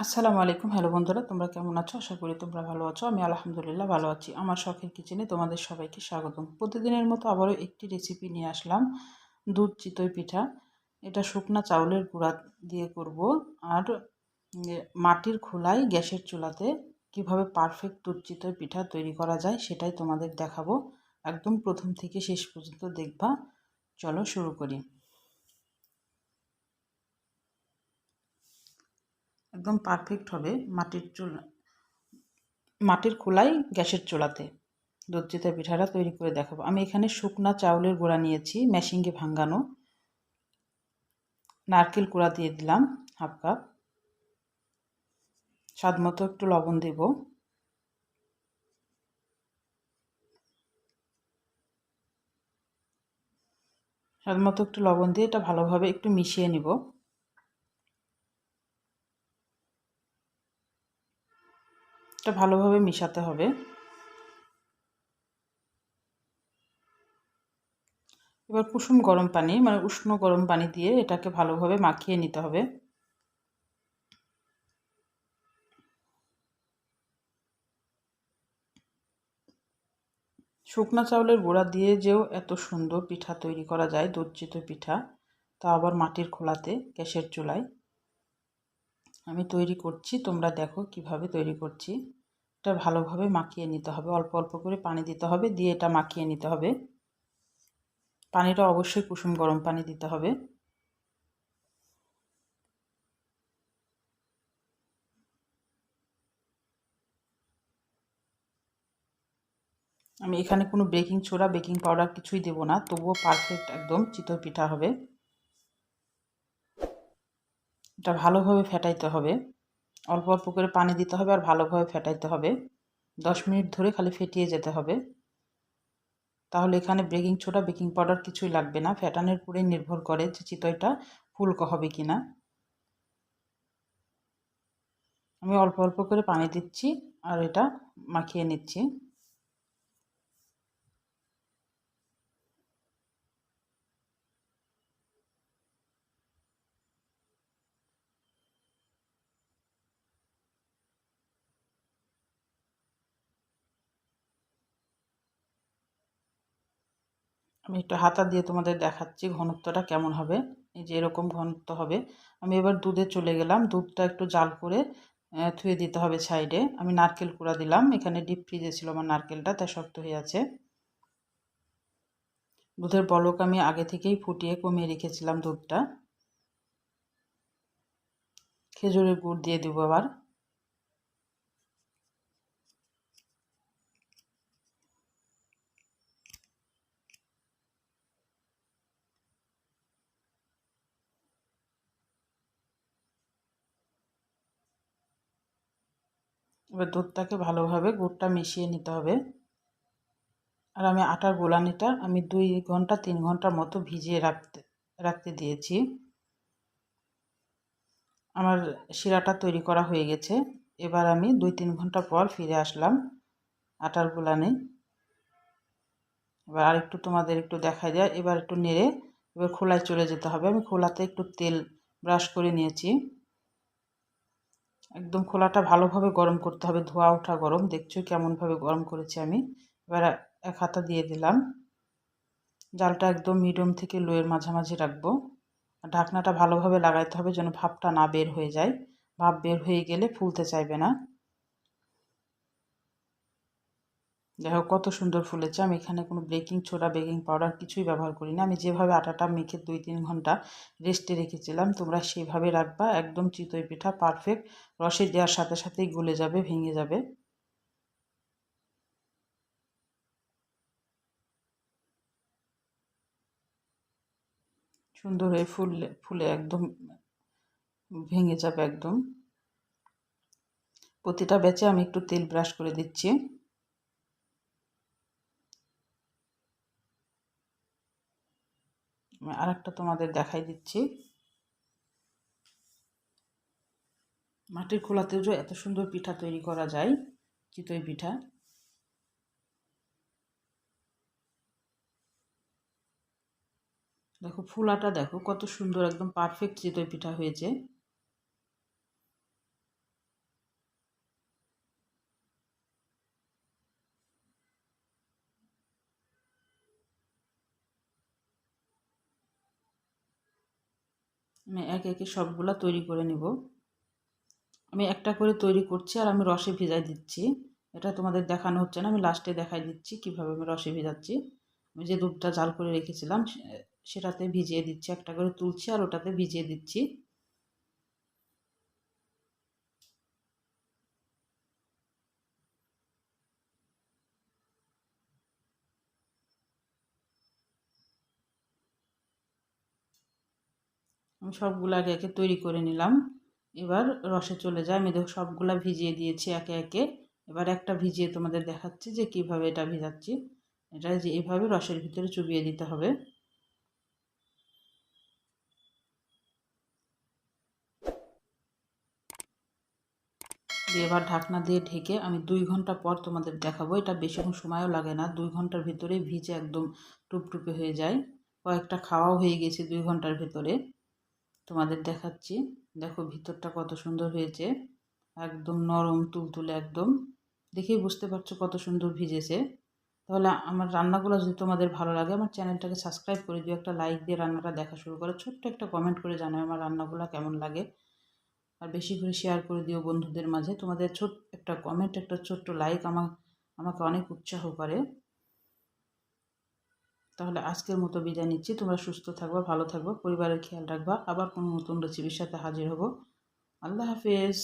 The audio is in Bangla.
আসসালামু আলাইকুম। হ্যালো বন্ধুরা, তোমরা কেমন আছো? আশা করি তোমরা ভালো আছো। আমি আলহামদুলিল্লাহ ভালো আছি। আমার শখের কিচেনে তোমাদের সবাইকে স্বাগতম। প্রতিদিনের মতো আবারও একটি রেসিপি নিয়ে আসলাম, দুধ চিতই পিঠা। এটা শুকনা চাউলের গুঁড়া দিয়ে করব। আর মাটির খোলায় গ্যাসের চুলাতে কিভাবে পারফেক্ট দুধ চিতই পিঠা তৈরি করা যায় সেটাই তোমাদের দেখাবো। একদম প্রথম থেকে শেষ পর্যন্ত দেখবা। চলো শুরু করি। একদম পারফেক্ট হবে মাটির খোলায় গ্যাসের চুলাতে দুধ চিতই পিঠাটা তৈরি করে দেখাবো। আমি এখানে শুকনা চাউলের গুঁড়া নিয়েছি, মেশিনে ভাঙানো। নারকেল কুড়া দিয়ে দিলাম হাফ কাপ। স্বাদ মতো একটু লবণ দেব। স্বাদ মতো একটু লবণ দিয়ে এটা ভালোভাবে একটু মিশিয়ে নিব। এটা ভালোভাবে মিশাতে হবে। এবার কুসুম গরম পানি, মানে উষ্ণ গরম পানি দিয়ে এটাকে ভালোভাবে মাখিয়ে নিতে হবে। শুকনা চাউলের গুঁড়া দিয়ে যেও এত সুন্দর পিঠা তৈরি করা যায়, দুধ চিতই পিঠা, তা আবার মাটির খোলাতে গ্যাসের চুলায়। আমি তৈরি করছি, তোমরা দেখো কিভাবে তৈরি করছি। এটা ভালোভাবে মাখিয়ে নিতে হবে। অল্প অল্প করে পানি দিতে হবে, দিয়ে এটা মাখিয়ে নিতে হবে। পানিটা অবশ্যই কুসুম গরম পানি দিতে হবে। আমি এখানে কোনো বেকিং সোডা, বেকিং পাউডার কিছুই দেব না, তবুও পারফেক্ট একদম চিতই পিঠা হবে। এটা ভালোভাবে ফেটাইতে হবে। অল্প অল্প করে পানি দিতে হবে আর ভালোভাবে ফেটাইতে হবে। 10 মিনিট ধরে খালি ফেটিয়ে যেতে হবে। তাহলে এখানে বেকিং সোডা, বেকিং পাউডার কিছুই লাগবে না। ফেটানোর উপরেই নির্ভর করে যে চিতইটা ফুলকো হবে কিনা। আমি অল্প অল্প করে পানি দিচ্ছি আর এটা মাখিয়ে নিচ্ছি। আমি একটু হাতা দিয়ে তোমাদের দেখাচ্ছি ঘনত্বটা কেমন হবে। এই যে এরকম ঘনত্ব হবে। আমি এবার দুধে চলে গেলাম। দুধটা একটু জাল করে ধুয়ে দিতে হবে সাইডে। আমি নারকেল কুড়া দিলাম। এখানে ডিপ ফ্রিজে ছিল আমার নারকেলটা, তাই শক্ত হয়ে আছে। দুধের বলক আমি আগে থেকেই ফুটিয়ে কমিয়ে রেখেছিলাম দুধটা। খেজুরের গুড় দিয়ে দেবো আবার। এবার দুধটাকে ভালোভাবে গুড়টা মিশিয়ে নিতে হবে। আর আমি আটার গোলানিটা আমি 2 ঘন্টা 3 ঘন্টার মতো ভিজিয়ে রাখতে দিয়েছি। আমার শিরাটা তৈরি করা হয়ে গেছে। এবার আমি 2-3 ঘন্টা পর ফিরে আসলাম আটার গোলানে। এবার আরেকটু তোমাদের একটু দেখাই যায়। এবার একটু নেড়ে এবার খোলায় চলে যেতে হবে। আমি খোলাতে একটু তেল ব্রাশ করে নিয়েছি। একদম খোলাটা ভালোভাবে গরম করতে হবে, ধোয়া ওঠা গরম। দেখছো কেমনভাবে গরম করেছি আমি। এবার এক হাতা দিয়ে দিলাম। জালটা একদম মিডিয়াম থেকে লোয়ের মাঝামাঝি রাখবো। ঢাকনাটা ভালোভাবে লাগাইতে হবে যেন ভাপটা না বের হয়ে যায়। ভাপ বের হয়ে গেলে ফুলতে চাইবে না। দেখো কত সুন্দর ফুলেছে। আমি এখানে কোনো বেকিং সোডা, বেকিং পাউডার কিছুই ব্যবহার করি না। আমি যেভাবে আটাটা মেখে 2-3 ঘন্টা রেস্টে রেখেছিলাম, তোমরা সেভাবে রাখবা। একদম চিতই পিঠা পারফেক্ট। রসে দেওয়ার সাথে সাথেই গলে যাবে, ভেঙে যাবে। সুন্দর হয়ে ফুললে ফুলে একদম ভেঙে যাবে একদম। প্রতিটা ব্যাচে আমি একটু তেল ব্রাশ করে দিচ্ছি। আমি আরেকটা তোমাদের দেখাই দিচ্ছি। মাটির খোলাতেও যে এত সুন্দর পিঠা তৈরি করা যায়, চিতই পিঠা। দেখো ফুলাটা দেখো কত সুন্দর, একদম পারফেক্ট চিতই পিঠা হয়েছে। আমি একে একে সবগুলা তৈরি করে নিব। আমি একটা করে তৈরি করছি আর আমি রসে ভিজাই দিচ্ছি। এটা তোমাদের দেখানো হচ্ছে না, আমি লাস্টে দেখাই দিচ্ছি কিভাবে আমি রসে ভিজাচ্ছি। আমি যে দুধটা জাল করে রেখেছিলাম সেটাতে ভিজিয়ে দিচ্ছি, একটা করে তুলছি আর ওটাতে ভিজিয়ে দিচ্ছি। আমি সবগুলো আগে একে তৈরি করে নিলাম। এবার রসে চলে যায়। আমি দেখো সবগুলা ভিজিয়ে দিয়েছি একে একে। এবার একটা ভিজিয়ে তোমাদের দেখাচ্ছি যে কিভাবে এটা ভিজাচ্ছি। এটা যে এভাবে রসের ভিতরে চুবিয়ে দিতে হবে। দিয়ে এবার ঢাকনা দিয়ে ঢেকে আমি 2 ঘন্টা পর তোমাদের দেখাবো। এটা বেশিক্ষণ সময়ও লাগে না, 2 ঘন্টার ভিতরে ভিজে একদম টুপটুপে হয়ে যায়। কয়েকটা খাওয়াও হয়ে গেছে 2 ঘন্টার ভেতরে। তোমাদের দেখাচ্ছি, দেখো ভিতরটা কত সুন্দর হয়েছে, একদম নরম তুলতুলে একদম। দেখেই বুঝতে পারছো কত সুন্দর ভিজেছে। তাহলে আমার রান্নাগুলো যদি তোমাদের ভালো লাগে আমার চ্যানেলটাকে সাবস্ক্রাইব করে দিও, একটা লাইক দিয়ে রান্নাটা দেখা শুরু করো, ছোট্ট একটা কমেন্ট করে জানাও আমার রান্নাগুলো কেমন লাগে। আর বেশি করে শেয়ার করে দিও বন্ধুদের মাঝে। তোমাদের ছোট্ট একটা কমেন্ট, একটা ছোট্ট লাইক আমাকে অনেক উৎসাহ করে। তাহলে আজকের মতো বিদায় নিচ্ছি। তোমরা সুস্থ থাকবা, ভালো থাকবা, পরিবারের খেয়াল রাখবা। আবার কোনো নতুন রেসিপির সাথে হাজির হব। আল্লাহ হাফেজ।